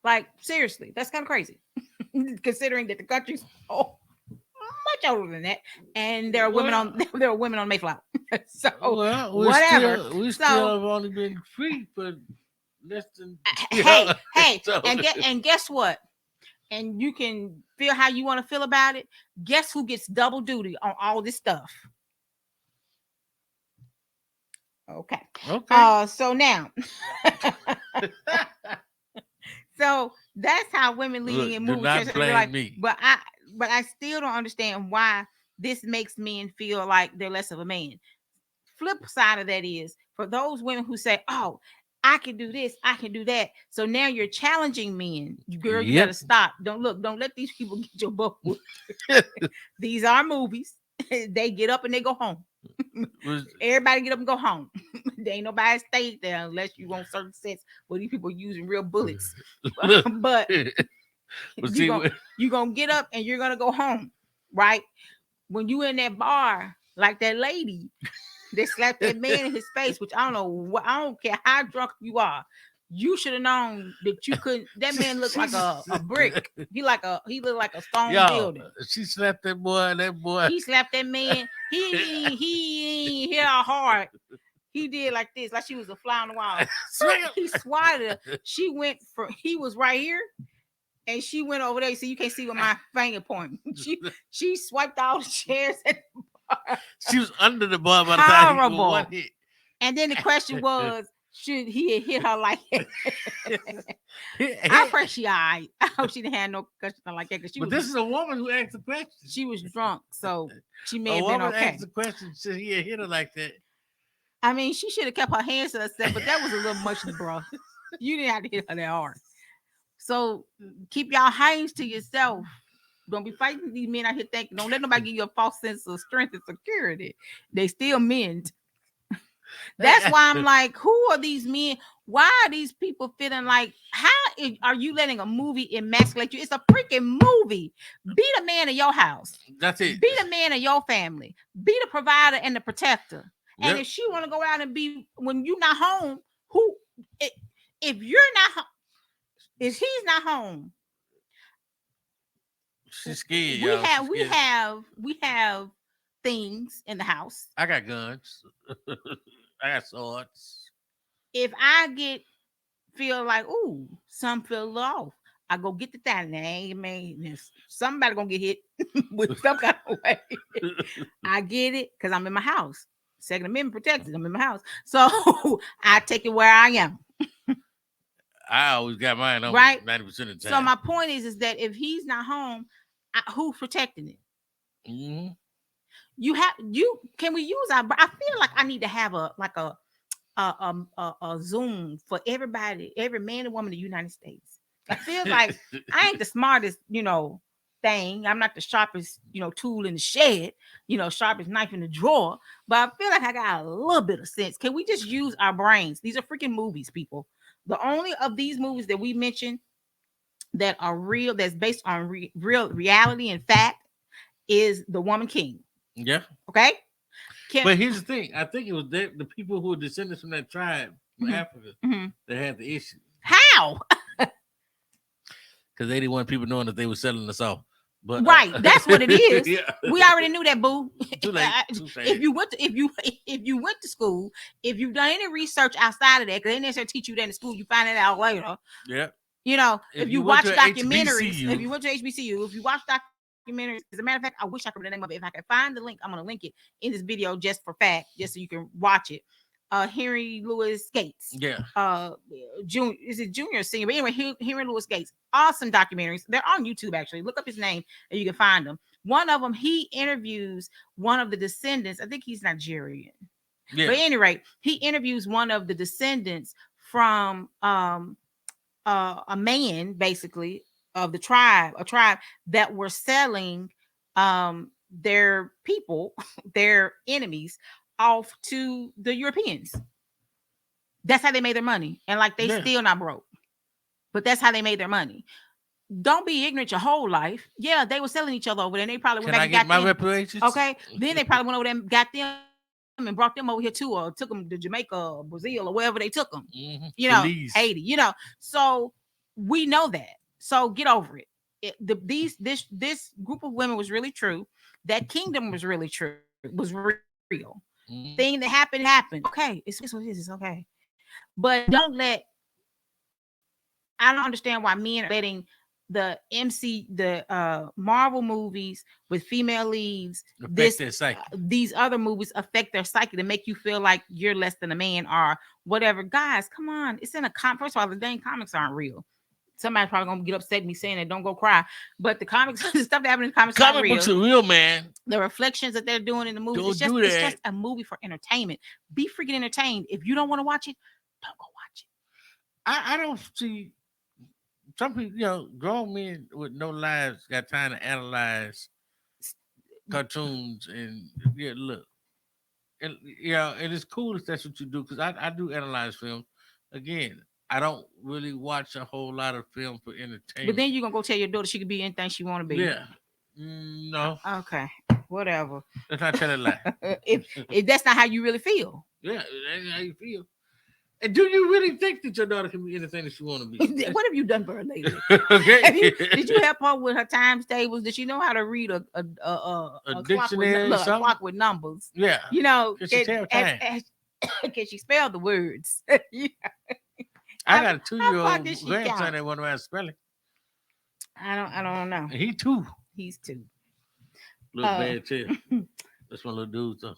Like, seriously, that's kind of crazy. Considering that the country's much older than that, and there are women on Mayflower. So whatever. We still have only been free for less than. Hey, so. and guess what? And you can feel how you want to feel about it. Guess who gets double duty on all this stuff? Okay. So now, so that's how women leading in movies. Do not blame me. But I still don't understand why this makes men feel like they're less of a man. Flip side of that is for those women who say, "Oh, I can do this, I can do that." So now you're challenging men. Girl, you gotta stop. Don't let these people get your butt. These are movies. They get up and they go home. Everybody get up and go home. There ain't nobody stay there unless you want certain sets where these people using real bullets. But you're gonna get up and you're gonna go home, right? When you in that bar, like that lady, They slapped that man in his face, which I don't know what. I don't care how drunk you are. You should have known that you couldn't. That man looked like a brick. He looked like a stone Yo, building. she slapped that boy. That boy. He slapped that man. He ain't hit her hard. He did like this, like she was a fly on the wall. He swatted her. She went for. He was right here, and she went over there. So you can't see with my finger pointing. She swiped all the chairs at the bar. She was under the bar by the time he Horrible. one hit. And then the question was, should he have hit her like that? I pray she all right. I hope she didn't have no question like that. But this is a woman who asked the question. She was drunk, so she may A have been woman okay. asked the question, should he have hit her like that? I mean, she should have kept her hands to herself, but that was a little much, bro. You didn't have to hit her that hard. So keep y'all hands to yourself. Don't be fighting these men out here thinking. Don't let nobody give you a false sense of strength and security. They still men. That's why I'm like, who are these men? Why are these people feeling like, are you letting a movie emasculate you? It's a freaking movie. Be the man of your house. That's it. Be the man of your family. Be the provider and the protector. And Yep. if she want to go out and be, when you're not home, if you're not, if he's not home, She's scared. we y'all. have, She's we scared. have, we have things in the house. I got guns. I got swords. If I feel like, ooh, some feel a little off, I go get the thing. Man, somebody gonna get hit with some kind of way. I get it because I'm in my house. Second Amendment protected. I'm in my house, so I take it where I am. I always got mine on Right. 90% of the time. So my point is that if he's not home, who's protecting it? Mm-hmm. Can we use our? I feel like I need to have a Zoom for everybody, every man and woman in the United States. I feel like I ain't the smartest, thing. I'm not the sharpest, tool in the shed, sharpest knife in the drawer. But I feel like I got a little bit of sense. Can we just use our brains? These are freaking movies, people. The only of these movies that we mentioned that are real, that's based on real reality and fact, is The Woman King. Yeah. Okay. But here's the thing. I think it was the people who were descendants from that tribe from Mhm. Africa Mhm. that had the issue. How? Because they didn't want people knowing that they were selling us off. But Right, that's what it is. Yeah. We already knew that, boo. Too late. Too late. If you went to school, if you've done any research outside of that, because they necessarily teach you that in school, you find it out later. Yeah. If you went watch to documentaries, HBCU. if you went to HBCU, if you watch documentaries, as a matter of fact, I wish I could remember the name of it. If I can find the link, I'm gonna link it in this video just for fact, just so you can watch it. Henry Louis Gates. Yeah. Junior, is it junior or senior? But anyway, Henry Louis Gates. Awesome documentaries. They're on YouTube actually. Look up his name and you can find them. One of them, he interviews one of the descendants. I think he's Nigerian. Yeah. But at any rate, he interviews one of the descendants from a man, basically, of the tribe, a tribe that were selling their people, their enemies, off to the Europeans. That's how they made their money. And like they still not broke. But that's how they made their money. Don't be ignorant your whole life. Yeah, they were selling each other over there. And they probably went back and got my them. reparations? Okay. Then they probably went over there and got them and brought them over here too, or took them to Jamaica or Brazil or wherever they took them. Mm-hmm. Belize. Haiti, So we know that. So get over it. This group of women was really true. That kingdom was really true. It was real. Mm-hmm. Thing that happened. Okay, it's what it is. It's okay. But I don't understand why men are letting the Marvel movies with female leads, these other movies affect their psyche to make you feel like you're less than a man or whatever. Guys, come on. It's in a first of all, the dang comics aren't real. Somebody's probably gonna get upset at me saying that, don't go cry. But the comics, the stuff that happened in the comics are real. Books are real, man. The reflections that they're doing in the movies, it's just a movie for entertainment. Be freaking entertained. If you don't want to watch it, don't go watch it. I don't see some people, grown men with no lives got time to analyze cartoons and look. And and it's cool if that's what you do, because I do analyze films. Again, I don't really watch a whole lot of film for entertainment. But then you're gonna go tell your daughter she could be anything she want to be. Yeah. No. Okay. whatever. That's not telling a lie. If that's not how you really feel. Yeah, that's how you feel. And do you really think that your daughter can be anything that she want to be? What have you done for her lately? Okay. Did you help her with her times tables? Did she know how to read a clock dictionary or with, look, a something? clock with numbers? Yeah. You know, Can she tell time? can she spell the words? Yeah. I got a how far 2-year-old did she grandson count? that went around spelling. I don't know. And he too. He's 2. Little bad too. That's my little dude though.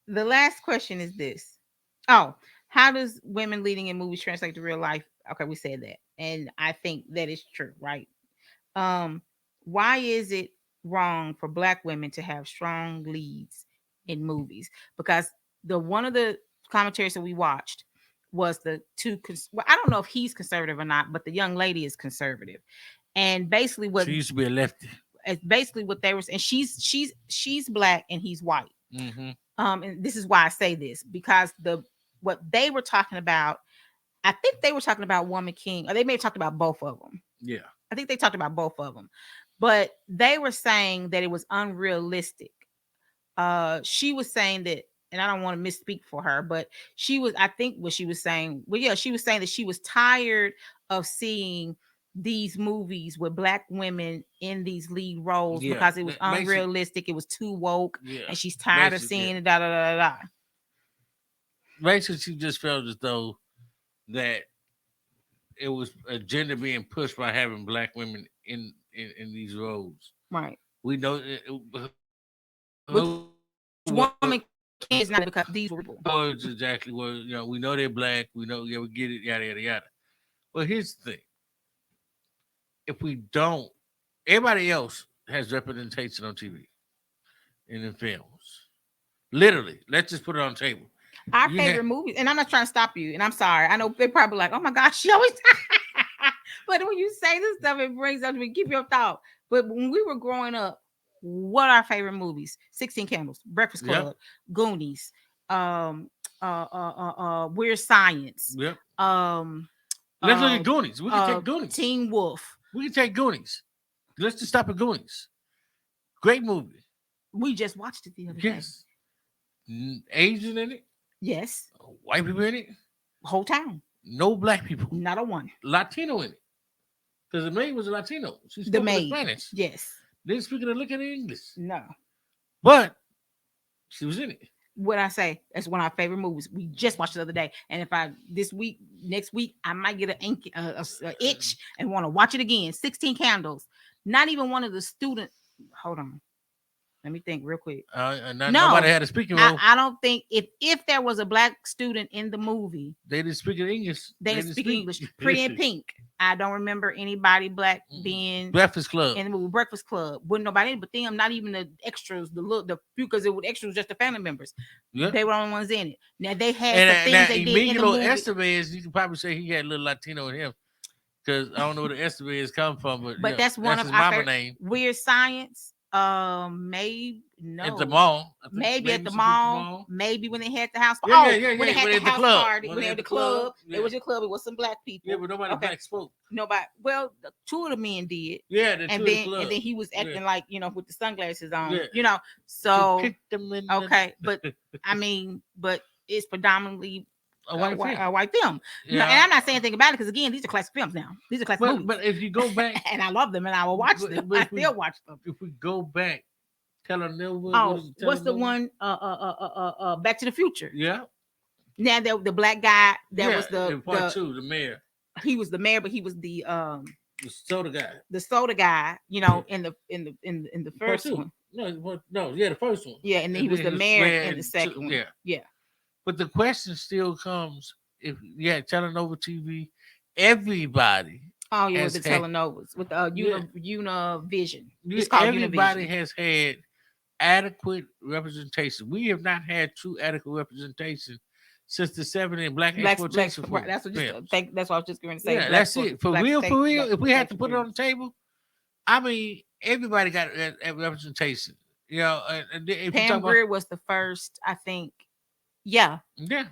The last question is this. Oh, how does women leading in movies translate to real life? Okay, we said that. And I think that is true, right? Why is it wrong for black women to have strong leads in movies? Because the one of the commentaries that we watched was the well, I don't know if he's conservative or not, but the young lady is conservative. And basically what She used to be a lefty. it's basically what they were saying. She's black and he's white. Mm-hmm. And this is why I say this, because what they were talking about, I think they were talking about Woman King, or they may have talked about both of them. Yeah. I think they talked about both of them, but they were saying that it was unrealistic. She was saying that, and I don't want to misspeak for her, but I think what she was saying, well, yeah, she was saying that she was tired of seeing these movies with black women in these lead roles because it was unrealistic, it was too woke, and she's tired of seeing it. Basically, she just felt as though that it was a gender being pushed by having black women in these roles. Right. We know Woman King is not because these were people. Oh, it's exactly what we know they're black. We know, we get it, yada yada yada. Well, here's the thing: if we don't, everybody else has representation on TV and in films. Literally, let's just put it on the table. Our favorite movies, and I'm not trying to stop you, and I'm sorry. I know they're probably like, "Oh my gosh, she always." But when you say this stuff, it brings up to me. Keep your thought. But when we were growing up, what are our favorite movies? 16 Candles, Breakfast Club, Goonies, Weird Science. Yep. Let's look at Goonies. We can take Goonies. Teen Wolf. We can take Goonies. Let's just stop at Goonies. Great movie. We just watched it the other day. Asian in it. Yes. White people in it. Whole town. No black people. Not a one. Latino in it. Because the maid was a Latino. She spoke the maid. Spanish. Yes. Didn't speak of look at English. No. But she was in it. What I say, that's one of our favorite movies. We just watched it the other day. And if next week, I might get an itch and want to watch it again. 16 Candles. Not even one of the students. Hold on. Let me think real quick. Nobody had a speaking role. I don't think if there was a black student in the movie, they didn't speak English. They didn't speak English. Pretty in Pink. I don't remember anybody black being Breakfast Club in the movie. Breakfast Club. Wasn't nobody in, but them, not even the extras, the because it was extras, just the family members. Yep. They were the only ones in it. Now they had the things they did in the movie. Estevez, you can probably say he had a little Latino in him. Because I don't know where the Estevez come from, but that's one of our favorite name. Weird Science. Maybe no. At the mall. Maybe at the mall. Maybe when they had the house. When they had the house club. Party. When they had the club. It was a club. It was some black people. Yeah, but nobody black spoke. Nobody. Well, 2 of the men did. Yeah, and then he was acting like with the sunglasses on. So okay, but I mean, but it's predominantly white film. And I'm not saying anything about it because again, these are classic films now. These are classic movies. But if you go back, and I love them, and I will watch them. I still watch them. If we go back, Telenova. Oh, what's the one? Back to the Future. Yeah. Now the black guy that was the part 2, the mayor. He was the mayor, but he was the soda guy. The soda guy, in the first one. The first one. Yeah, and then he was the mayor in the second one. Yeah. But the question still comes: if Telenova TV, everybody. Oh yeah, the telenovas with Univision. Everybody has had adequate representation. We have not had true adequate representation since the 70s in black exploitation. Right, that's what I was just going to say. Yeah, that's it. For real. If we had to put it on the table, I mean, everybody got representation. Pam Grier was the first, I think. Yeah. Yeah.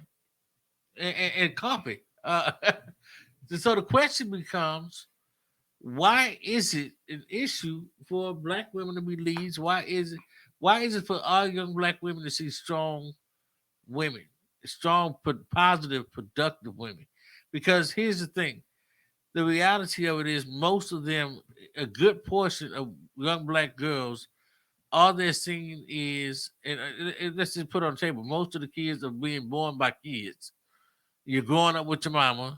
And copy. So the question becomes, why is it an issue for black women to be leads? Why is it Why is it for all young black women to see strong women, strong, positive, productive women? Because here's the thing: the reality of it is, most of them, a good portion of young black girls, all they're seeing is, and let's just put it on the table. Most of the kids are being born by kids. You're growing up with your mama.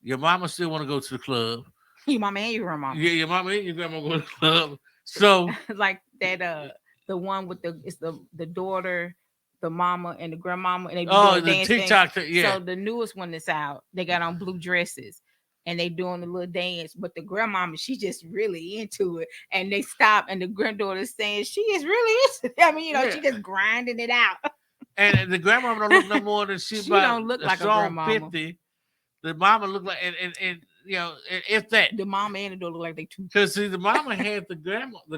Your mama still want to go to the club. Your mama and your grandmama. Yeah, your mama and your grandma go to the club. So Like that the one with the daughter, the mama and the grandmama, and they be oh, doing the dance thing. TikTok, yeah. So the newest one that's out, they got on blue dresses and they doing the little dance, but the grandmama, she just really into it. And they stop and the granddaughter's saying she is really into it. I mean, Yeah. she just grinding it out. And the grandmama don't look no more than she about don't look a like a strong grandmama. 50. The mama look like, and if that. The mama and the daughter look like they two. Because see, the mama had the grandmama. The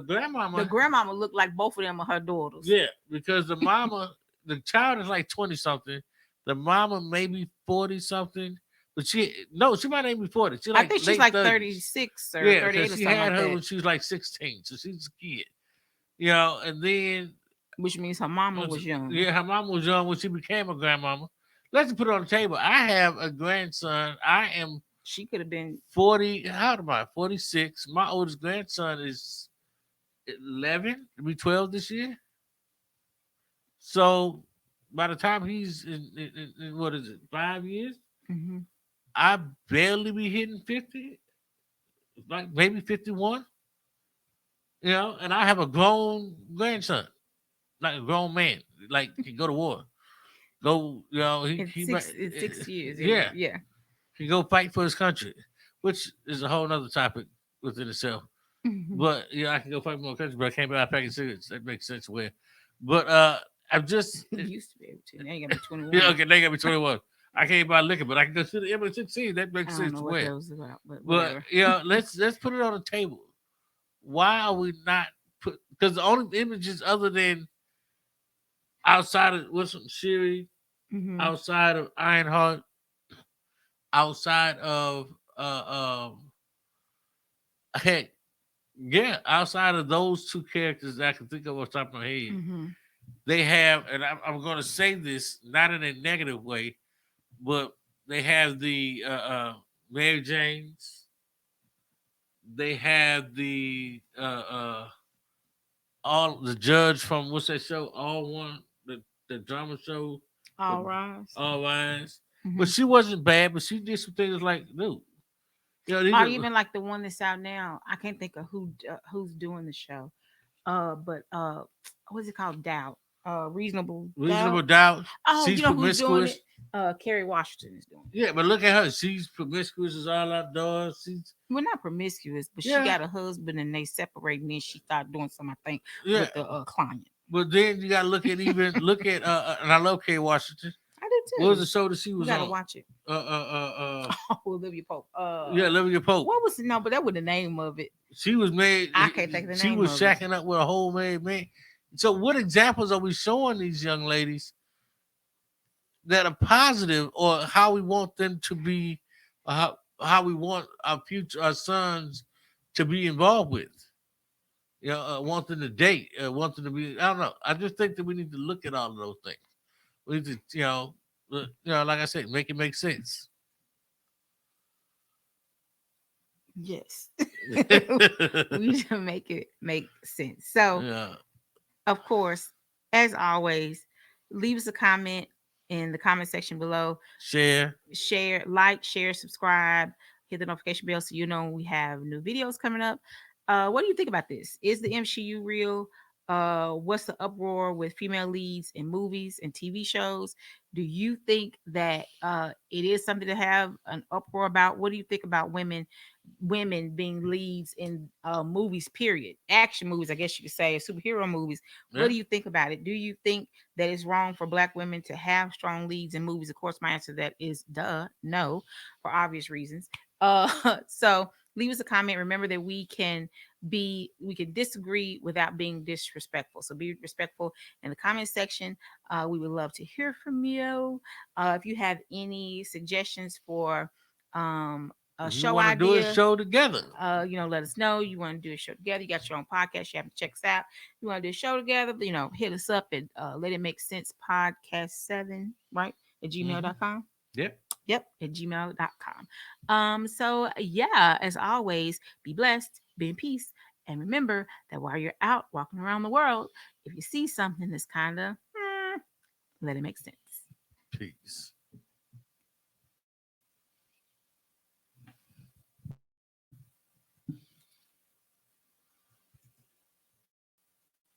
grandmama looked like both of them are her daughters. Yeah, because the mama, the child is like 20 something. The mama maybe 40 something. But she might not even be 40. She like I think she's late like 30s. 36 or Yeah, 38 or because she something had like her that. when she was like 16, so she's a kid. And then which means her mama was young. Yeah, her mama was young when she became a grandmama. Let's put it on the table. I have a grandson. She could have been 40. How old am I? 46. My oldest grandson is 11. He'll be 12 this year. So by the time he's in what is it, 5 years, mm-hmm. I barely be hitting 50, like maybe 51. And I have a grown grandson, like a grown man, like can go to war, go, it's 6 years. yeah, Yeah. can go fight for his country, which is a whole other topic within itself. Mm-hmm. But I can go fight for my country, but I can't buy a pack of cigarettes. That makes sense. Where, but I'm just You used to be able to. Now you gotta be 21. yeah, okay, they got me 21. I can't buy liquor, but I can go to the M16. That makes I don't sense. know what Where, that was about, but but whatever. let's put it on the table. Why are we not put? Because the only images other than outside of Wilson Shiri, Mm-hmm. outside of Ironheart, outside of heck, yeah, outside of those two characters that I can think of off the top of my head, Mm-hmm. they have, and I'm going to say this not in a negative way, but they have the Mary Janes. They have the all the judge from what's that show? All One, the drama show. All Rise. All Rise. Mm-hmm. But she wasn't bad, but she did some things like, dude. Or even like the one that's out now. I can't think of who's doing the show. But what's it called? Doubt. Reasonable doubt. Oh, she's you know who's doing promiscuous. it? Kerry Washington is doing it. Yeah, but look at her. She's promiscuous as all outdoors. She's not promiscuous, but she got a husband and they separate, and then she started doing something, I think, with the client. But then you gotta look at and I love Kerry Washington. I do too. What was the show that she was on? You gotta on? watch it. Olivia Pope. Olivia Pope. What was no? But that was the name of it. She was made. I can't think of the name. She was shacking up with a whole man. So, what examples are we showing these young ladies that are positive, or how we want them to be, how we want our sons to be involved with? Want them to date, want them to be. I don't know. I just think that we need to look at all of those things. We need to, like I said, make it make sense. Yes. We need to make it make sense. So, of course, as always, leave us a comment in the comment section below. Share, like, share, subscribe, hit the notification bell so you know when we have new videos coming up. What do you think about this? Is the MCU real? What's the uproar with female leads in movies and TV shows? Do you think that it is something to have an uproar about? What do you think about women being leads in movies, period? Action movies, I guess you could say, superhero movies. Yeah. What do you think about it? Do you think that it's wrong for Black women to have strong leads in movies? Of course, my answer to that is no, for obvious reasons. So leave us a comment. Remember that we can disagree without being disrespectful. So be respectful in the comment section. We would love to hear from you. If you have any suggestions for a If you show want to do a idea, show together, let us know. You want to do a show together. You got your own podcast. You have to check us out. You want to do a show together, hit us up at Let It Make Sense Podcast 7, right? At gmail.com. Yep. Yep, at gmail.com. So yeah, as always, be blessed, be in peace, and remember that while you're out walking around the world, if you see something that's kind of let it make sense. Peace.